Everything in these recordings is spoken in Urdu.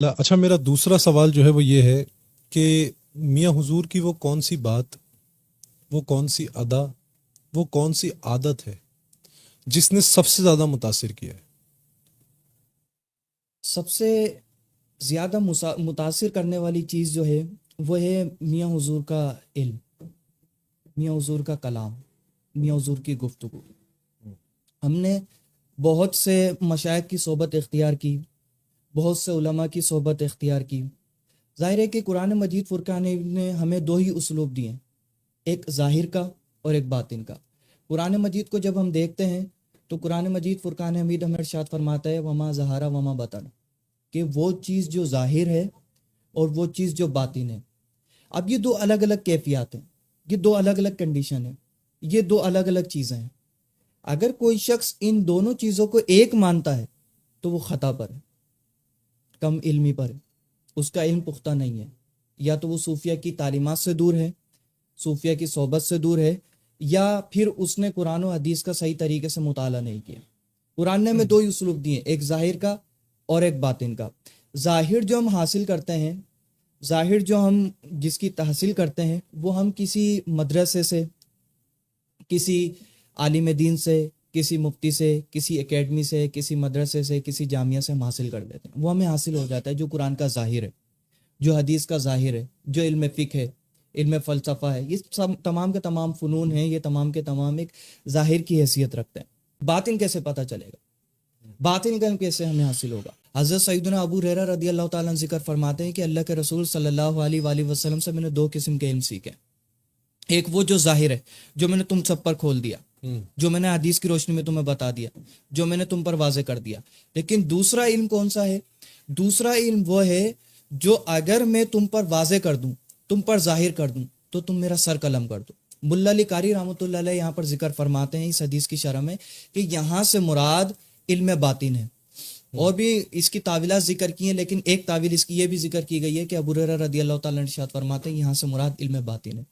اچھا، میرا دوسرا سوال جو ہے وہ یہ ہے کہ میاں حضور کی وہ کون سی بات، وہ کون سی ادا، وہ کون سی عادت ہے جس نے سب سے زیادہ متاثر کیا ہے؟ سب سے زیادہ متاثر کرنے والی چیز جو ہے وہ ہے میاں حضور کا علم، میاں حضور کا کلام، میاں حضور کی گفتگو۔ ہم نے بہت سے مشائخ کی صحبت اختیار کی، بہت سے علماء کی صحبت اختیار کی۔ ظاہر ہے کہ قرآن مجید فرقان نے ہمیں دو ہی اسلوب دیے ہیں، ایک ظاہر کا اور ایک باطن کا۔ قرآن مجید کو جب ہم دیکھتے ہیں تو قرآن مجید فرقان حمید ہمیں ارشاد فرماتا ہے وما ظہر وما بطن، کہ وہ چیز جو ظاہر ہے اور وہ چیز جو باطن ہے۔ اب یہ دو الگ الگ کیفیات ہیں، یہ دو الگ الگ کنڈیشن ہیں، یہ دو الگ الگ چیزیں ہیں۔ اگر کوئی شخص ان دونوں چیزوں کو ایک مانتا ہے تو وہ خطا پر ہے، کم علمی پر ہے، اس کا علم پختہ نہیں ہے، یا تو وہ صوفیہ کی تعلیمات سے دور ہے، صوفیہ کی صحبت سے دور ہے، یا پھر اس نے قرآن و حدیث کا صحیح طریقے سے مطالعہ نہیں کیا۔ قرآن نے ہمیں دو ہی اسلوب دیے، ایک ظاہر کا اور ایک باطن کا۔ ظاہر جو ہم حاصل کرتے ہیں، ظاہر جو ہم جس کی تحصیل کرتے ہیں، وہ ہم کسی مدرسے سے، کسی عالم دین سے، کسی مفتی سے، کسی اکیڈمی سے، کسی مدرسے سے، کسی جامعہ سے ہم حاصل کر لیتے ہیں، وہ ہمیں حاصل ہو جاتا ہے جو قرآن کا ظاہر ہے، جو حدیث کا ظاہر ہے، جو علم فقہ ہے، علم فلسفہ ہے۔ یہ سب تمام کے تمام فنون ہیں، یہ تمام کے تمام ایک ظاہر کی حیثیت رکھتے ہیں۔ باطن کیسے پتہ چلے گا؟ باطن کا علم کیسے ہمیں حاصل ہوگا؟ حضرت سیدنا ابو ہریرہ رضی اللہ تعالیٰ عنہ ذکر فرماتے ہیں کہ اللہ کے رسول صلی اللہ علیہ وآلہ وسلم سے میں نے دو قسم کے علم سیکھے، ایک وہ جو ظاہر ہے، جو میں نے تم سب پر کھول دیا، جو میں نے حدیث کی روشنی میں تمہیں بتا دیا، جو میں نے تم پر واضح کر دیا۔ لیکن دوسرا علم کون سا ہے؟ دوسرا علم وہ ہے جو اگر میں تم پر واضح کر دوں، تم پر ظاہر کر دوں تو تم میرا سر قلم کر دو۔ ملا علی قاری رحمۃ اللہ علیہ یہاں پر ذکر فرماتے ہیں اس حدیث کی شرح میں کہ یہاں سے مراد علم باطن ہے۔ اور بھی اس کی تعویلات ذکر کی ہیں، لیکن ایک تعویل اس کی یہ بھی ذکر کی گئی ہے کہ ابو ہریرہ رضی اللہ تعالیٰ عنہ ارشاد فرماتے ہیں یہاں سے مراد علم باطن ہے۔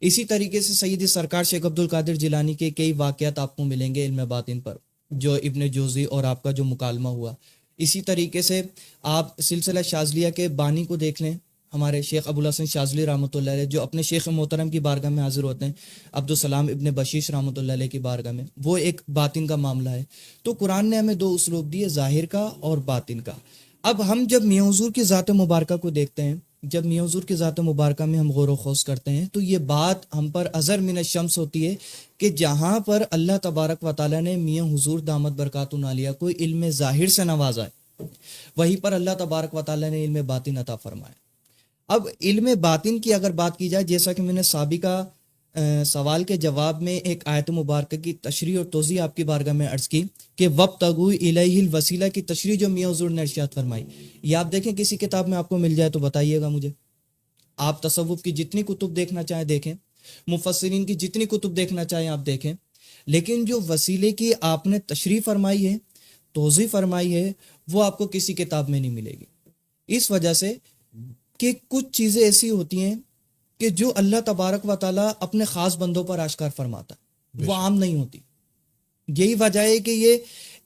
اسی طریقے سے سیدی سرکار شیخ عبد القادر جیلانی کے کئی واقعات آپ کو ملیں گے علم باطن پر، جو ابن جوزی اور آپ کا جو مکالمہ ہوا۔ اسی طریقے سے آپ سلسلہ شاذلیہ کے بانی کو دیکھ لیں، ہمارے شیخ ابو الحسن شاذلی رحمۃ اللہ علیہ، جو اپنے شیخ محترم کی بارگاہ میں حاضر ہوتے ہیں، عبدالسلام ابن بشیش رحمۃ اللہ علیہ کی بارگاہ میں، وہ ایک باطن کا معاملہ ہے۔ تو قرآن نے ہمیں دو اسلوب دیے، ظاہر کا اور باطن کا۔ اب ہم جب میاں حضور کی ذات مبارکہ کو دیکھتے ہیں، جب میاں حضور کی ذات مبارکہ میں ہم غور و خوض کرتے ہیں تو یہ بات ہم پر ازر من الشمس ہوتی ہے کہ جہاں پر اللہ تبارک و تعالیٰ نے میاں حضور دامت برکاتہ عالیہ کو علم ظاہر سے نوازا ہے، وہیں پر اللہ تبارک و تعالیٰ نے علم باطن عطا فرمایا۔ اب علم باطن کی اگر بات کی جائے، جیسا کہ میں نے سابقہ سوال کے جواب میں ایک آیت مبارکہ کی تشریح اور توضیح آپ کی بارگاہ میں عرض کی کہ وَابْتَغُوا إِلَيْهِ الْوَسِيلَہ کی تشریح جو میاں حضور نے ارشاد فرمائی، یہ آپ دیکھیں کسی کتاب میں آپ کو مل جائے تو بتائیے گا مجھے۔ آپ تصوف کی جتنی کتب دیکھنا چاہیں دیکھیں، مفسرین کی جتنی کتب دیکھنا چاہیں آپ دیکھیں، لیکن جو وسیلے کی آپ نے تشریح فرمائی ہے، توضیح فرمائی ہے، وہ آپ کو کسی کتاب میں نہیں ملے گی۔ اس وجہ سے کہ کچھ چیزیں ایسی ہوتی ہیں کہ جو اللہ تبارک و تعالیٰ اپنے خاص بندوں پر آشکار فرماتا ہے، وہ عام نہیں ہوتی۔ یہی وجہ ہے کہ یہ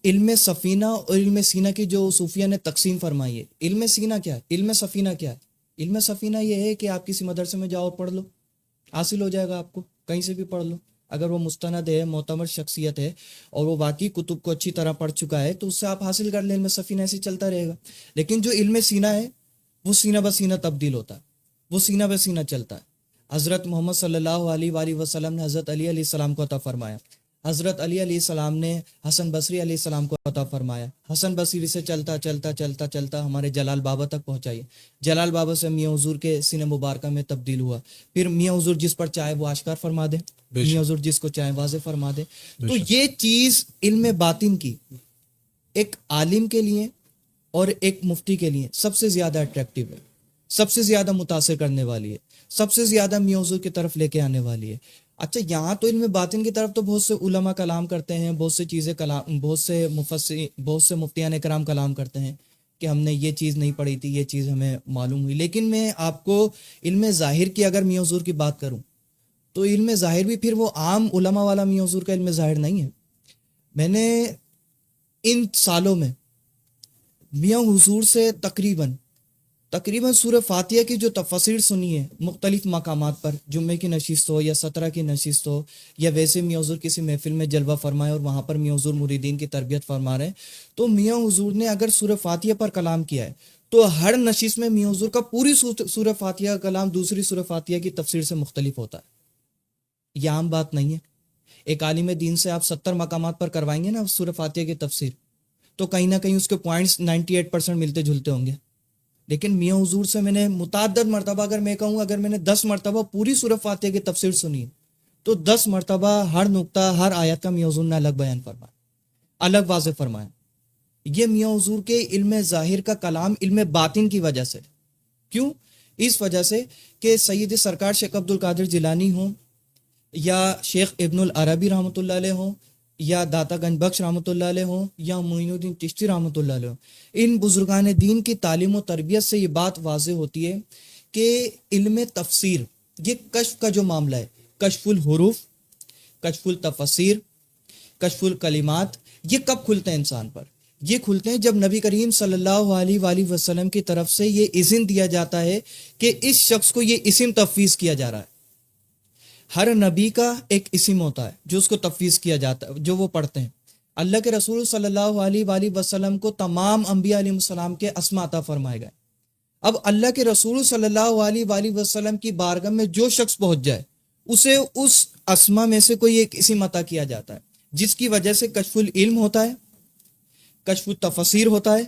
علم سفینہ اور علم سینہ کی جو صوفیہ نے تقسیم فرمائی ہے۔ علم سینہ کیا ہے؟ علم سفینہ کیا ہے؟ علم سفینہ یہ ہے کہ آپ کسی مدرسے میں جاؤ اور پڑھ لو، حاصل ہو جائے گا آپ کو، کہیں سے بھی پڑھ لو۔ اگر وہ مستند ہے، معتبر شخصیت ہے اور وہ واقعی کتب کو اچھی طرح پڑھ چکا ہے تو اس سے آپ حاصل کر لیں، علم سفینہ ایسے چلتا رہے گا۔ لیکن جو علم سینہ ہے وہ سینہ بہ سینہ تبدیل ہوتا ہے، وہ سینہ بہ سینہ چلتا ہے۔ حضرت محمد صلی اللہ علیہ وآلہ وسلم نے حضرت علی علیہ السلام کو عطا فرمایا، حضرت علی علیہ السلام نے حسن بصری علیہ السلام کو عطا فرمایا، حسن بصری سے چلتا چلتا چلتا چلتا ہمارے جلال بابا تک پہنچائی، جلال بابا سے میاں حضور کے سینہ مبارکہ میں تبدیل ہوا، پھر میاں حضور جس پر چاہے وہ آشکار فرما دے، میاں حضور جس کو چاہے واضح فرما دے۔ تو یہ چیز علم باطن کی ایک عالم کے لیے اور ایک مفتی کے لیے سب سے زیادہ اٹریکٹیو ہے، سب سے زیادہ متاثر کرنے والی ہے، سب سے زیادہ میاں حضور کی طرف لے کے آنے والی ہے۔ اچھا، یہاں تو علم باطن کی طرف تو بہت سے علماء کلام کرتے ہیں، بہت سے چیزیں کلام، بہت سے مفتیان کرام کلام کرتے ہیں کہ ہم نے یہ چیز نہیں پڑھی تھی، یہ چیز ہمیں معلوم ہوئی۔ لیکن میں آپ کو علم ظاہر کی اگر میاں حضور کی بات کروں تو علم ظاہر بھی پھر وہ عام علماء والا میاں حضور کا علم ظاہر نہیں ہے۔ میں نے ان سالوں میں میاں حضور سے تقریباً تقریباً سورہ فاتحہ کی جو تفسیر سنی ہے مختلف مقامات پر، جمعے کی نشست ہو یا 17 کی نشست ہو، یا ویسے میاں حضور کسی محفل میں جلوہ فرمائے اور وہاں پر میاں حضور مریدین کی تربیت فرما رہے ہیں، تو میاں حضور نے اگر سورہ فاتحہ پر کلام کیا ہے تو ہر نشست میں میاں حضور کا پوری سورہ فاتحہ کا کلام دوسری سورہ فاتحہ کی تفسیر سے مختلف ہوتا ہے۔ یہ عام بات نہیں ہے۔ ایک عالم دین سے آپ 70 مقامات پر کروائیں گے نا سورہ فاتحہ کی تفسیر، تو کہیں نہ کہیں اس کے پوائنٹس 98% ملتے جلتے ہوں گے، لیکن میاں حضور سے میں نے متعدد مرتبہ، اگر میں کہوں اگر میں نے 10 مرتبہ پوری سورہ فاتحہ کی تفسیر سنی ہے تو 10 مرتبہ ہر نقطہ ہر آیت کا میاں حضور نے الگ بیان فرمایا، الگ واضح فرمایا۔ یہ میاں حضور کے علم ظاہر کا کلام علم باطن کی وجہ سے، کیوں؟ اس وجہ سے کہ سید سرکار شیخ عبد القادر جیلانی ہوں یا شیخ ابن العربی رحمۃ اللہ علیہ ہوں یا داتا گنج بخش رحمۃ اللہ علیہ ہوں یا معین الدین چشتی رحمۃ اللہ علیہ ہوں، ان بزرگان دین کی تعلیم و تربیت سے یہ بات واضح ہوتی ہے کہ علم تفسیر، یہ کشف کا جو معاملہ ہے، کشف الحروف، کشف التفسیر، کشف الکلمات، یہ کب کھلتے ہیں انسان پر؟ یہ کھلتے ہیں جب نبی کریم صلی اللہ علیہ وآلہ وسلم کی طرف سے یہ اذن دیا جاتا ہے کہ اس شخص کو یہ اسم تفویض کیا جا رہا ہے۔ ہر نبی کا ایک اسم ہوتا ہے جو اس کو تفویض کیا جاتا ہے، جو وہ پڑھتے ہیں۔ اللہ کے رسول صلی اللہ علیہ وآلہ وسلم کو تمام انبیاء علیہ السلام کے اسماء عطا فرمائے گئے۔ اب اللہ کے رسول صلی اللہ علیہ وآلہ وسلم کی بارگاہ میں جو شخص پہنچ جائے اسے اس اسماء میں سے کوئی ایک اسم عطا کیا جاتا ہے، جس کی وجہ سے کشف العلم ہوتا ہے، کشف التفسیر ہوتا ہے،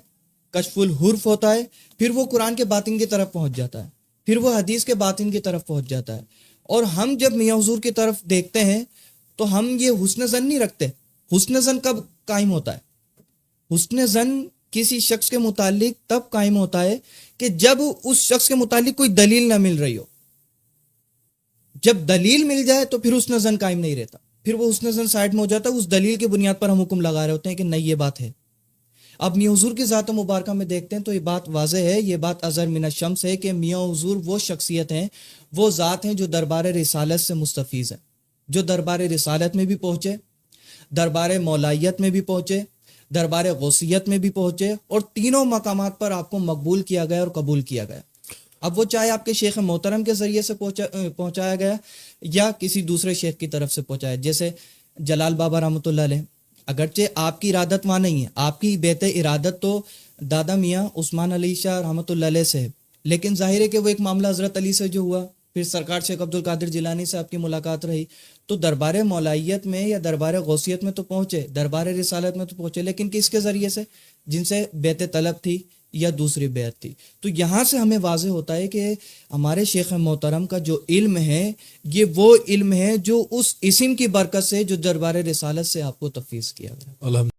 کشف الحرف ہوتا ہے، پھر وہ قرآن کے باطن کی طرف پہنچ جاتا ہے، پھر وہ حدیث کے باطن کی طرف پہنچ جاتا ہے۔ اور ہم جب میاں حضور کی طرف دیکھتے ہیں تو ہم یہ حسن ظن نہیں رکھتے۔ حسن ظن کب قائم ہوتا ہے؟ حسن ظن کسی شخص کے متعلق تب قائم ہوتا ہے کہ جب اس شخص کے متعلق کوئی دلیل نہ مل رہی ہو۔ جب دلیل مل جائے تو پھر حسن ظن قائم نہیں رہتا، پھر وہ حسن ظن سائڈ میں ہو جاتا ہے، اس دلیل کی بنیاد پر ہم حکم لگا رہے ہوتے ہیں کہ نہیں یہ بات ہے۔ اب میاں حضور کی ذات مبارکہ میں دیکھتے ہیں تو یہ بات واضح ہے، یہ بات ازہر من الشمس ہے کہ میاں حضور وہ شخصیت ہیں، وہ ذات ہیں جو دربار رسالت سے مستفیض ہیں، جو دربار رسالت میں بھی پہنچے، دربار مولائیت میں بھی پہنچے، دربار غوثیت میں بھی پہنچے، اور تینوں مقامات پر آپ کو مقبول کیا گیا اور قبول کیا گیا۔ اب وہ چاہے آپ کے شیخ محترم کے ذریعے سے پہنچایا گیا یا کسی دوسرے شیخ کی طرف سے پہنچایا، جیسے جلال بابا رحمۃ اللہ علیہ، اگرچہ آپ کی ارادت وہاں نہیں ہے، آپ کی بیت ارادت تو دادا میاں عثمان علی شاہ رحمۃ اللہ علیہ سے ہے، لیکن ظاہر ہے کہ وہ ایک معاملہ حضرت علی سے جو ہوا، پھر سرکار شیخ عبد القادر جیلانی سے آپ کی ملاقات رہی، تو دربار مولائیت میں یا دربار غوثیت میں تو پہنچے، دربار رسالت میں تو پہنچے، لیکن کس کے ذریعے سے؟ جن سے بیت طلب تھی یا دوسری بیعت تھی۔ تو یہاں سے ہمیں واضح ہوتا ہے کہ ہمارے شیخ محترم کا جو علم ہے یہ وہ علم ہے جو اس اسم کی برکت سے جو دربار رسالت سے آپ کو تفویض کیا گیا۔ الحمد